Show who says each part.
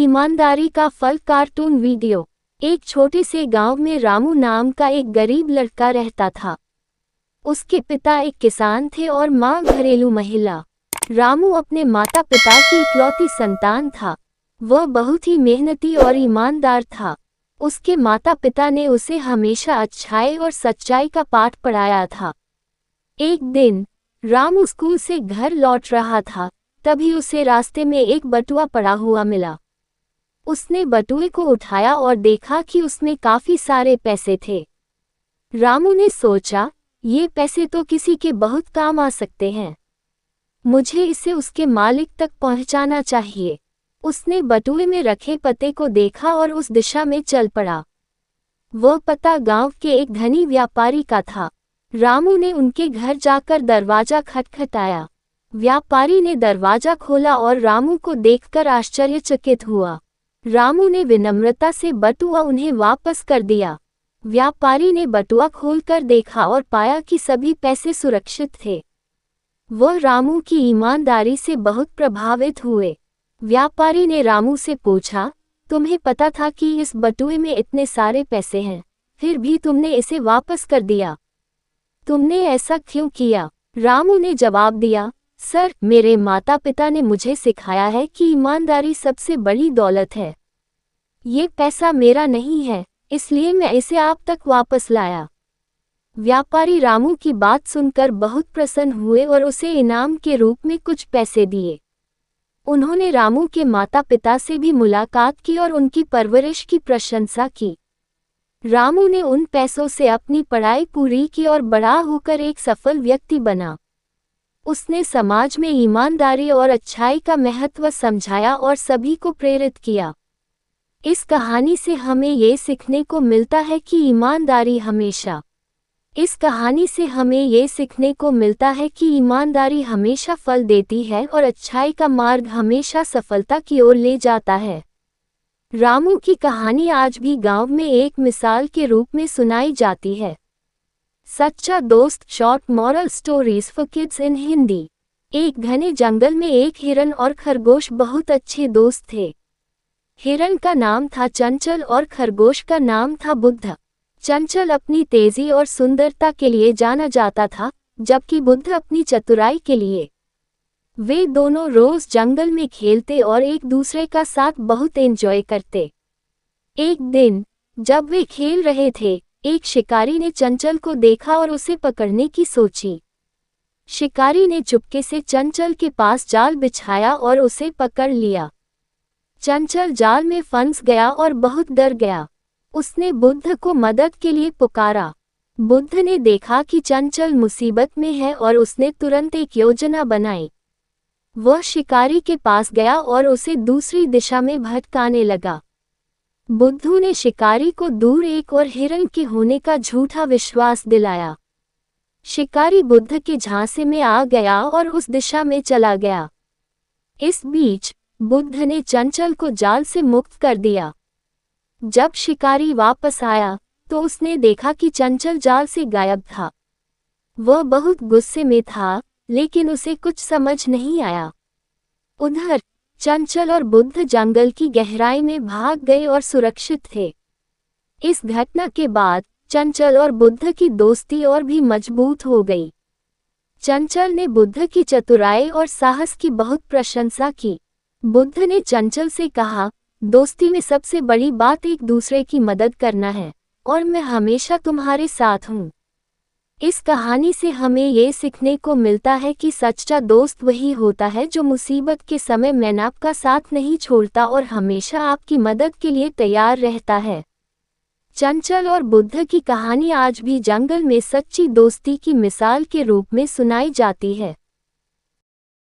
Speaker 1: ईमानदारी का फल कार्टून वीडियो। एक छोटे से गांव में रामू नाम का एक गरीब लड़का रहता था। उसके पिता एक किसान थे और माँ घरेलू महिला। रामू अपने माता पिता की इकलौती संतान था। वह बहुत ही मेहनती और ईमानदार था। उसके माता पिता ने उसे हमेशा अच्छाई और सच्चाई का पाठ पढ़ाया था। एक दिन रामू स्कूल से घर लौट रहा था, तभी उसे रास्ते में एक बटुआ पड़ा हुआ मिला। उसने बटुए को उठाया और देखा कि उसमें काफी सारे पैसे थे। रामू ने सोचा, ये पैसे तो किसी के बहुत काम आ सकते हैं। मुझे इसे उसके मालिक तक पहुंचाना चाहिए। उसने बटुए में रखे पते को देखा और उस दिशा में चल पड़ा। वह पता गांव के एक धनी व्यापारी का था। रामू ने उनके घर जाकर दरवाजा खटखटाया। व्यापारी ने दरवाजा खोला और रामू को देखकर आश्चर्यचकित हुआ। रामू ने विनम्रता से बटुआ उन्हें वापस कर दिया। व्यापारी ने बटुआ खोलकर देखा और पाया कि सभी पैसे सुरक्षित थे। वह रामू की ईमानदारी से बहुत प्रभावित हुए। व्यापारी ने रामू से पूछा, तुम्हें पता था कि इस बटुए में इतने सारे पैसे हैं, फिर भी तुमने इसे वापस कर दिया। तुमने ऐसा क्यों किया? रामू ने जवाब दिया, सर, मेरे माता पिता ने मुझे सिखाया है कि ईमानदारी सबसे बड़ी दौलत है। ये पैसा मेरा नहीं है, इसलिए मैं इसे आप तक वापस लाया। व्यापारी रामू की बात सुनकर बहुत प्रसन्न हुए और उसे इनाम के रूप में कुछ पैसे दिए। उन्होंने रामू के माता पिता से भी मुलाकात की और उनकी परवरिश की प्रशंसा की। रामू ने उन पैसों से अपनी पढ़ाई पूरी की और बड़ा होकर एक सफल व्यक्ति बना। उसने समाज में ईमानदारी और अच्छाई का महत्व समझाया और सभी को प्रेरित किया। इस कहानी से हमें ये सीखने को मिलता है कि ईमानदारी हमेशा फल देती है और अच्छाई का मार्ग हमेशा सफलता की ओर ले जाता है। रामू की कहानी आज भी गांव में एक मिसाल के रूप में सुनाई जाती है। सच्चा दोस्त, short moral stories for kids in Hindi. एक घने जंगल में एक हिरन और खरगोश बहुत अच्छे दोस्त थे। हिरन का नाम था चंचल और खरगोश का नाम था बुद्ध। चंचल अपनी तेजी और सुंदरता के लिए जाना जाता था, जबकि बुद्ध अपनी चतुराई के लिए। वे दोनों रोज जंगल में खेलते और एक दूसरे का साथ बहुत एंजॉय करते। एक दिन जब वे खेल रहे थे, एक शिकारी ने चंचल को देखा और उसे पकड़ने की सोची। शिकारी ने चुपके से चंचल के पास जाल बिछाया और उसे पकड़ लिया। चंचल जाल में फंस गया और बहुत डर गया। उसने बुद्ध को मदद के लिए पुकारा। बुद्ध ने देखा कि चंचल मुसीबत में है और उसने तुरंत एक योजना बनाई। वह शिकारी के पास गया और उसे दूसरी दिशा में भटकाने लगा। बुद्धू ने शिकारी को दूर एक और हिरन के होने का झूठा विश्वास दिलाया। शिकारी बुद्ध के झांसे में आ गया और उस दिशा में चला गया। इस बीच बुद्ध ने चंचल को जाल से मुक्त कर दिया। जब शिकारी वापस आया तो उसने देखा कि चंचल जाल से गायब था। वह बहुत गुस्से में था, लेकिन उसे कुछ समझ नहीं आया। उधर चंचल और बुद्ध जंगल की गहराई में भाग गए और सुरक्षित थे। इस घटना के बाद चंचल और बुद्ध की दोस्ती और भी मजबूत हो गई। चंचल ने बुद्ध की चतुराई और साहस की बहुत प्रशंसा की। बुद्ध ने चंचल से कहा, दोस्ती में सबसे बड़ी बात एक दूसरे की मदद करना है और मैं हमेशा तुम्हारे साथ हूँ। इस कहानी से हमें ये सीखने को मिलता है कि सच्चा दोस्त वही होता है जो मुसीबत के समय में आपका साथ नहीं छोड़ता और हमेशा आपकी मदद के लिए तैयार रहता है। चंचल और बुद्ध की कहानी आज भी जंगल में सच्ची दोस्ती की मिसाल के रूप में सुनाई जाती है।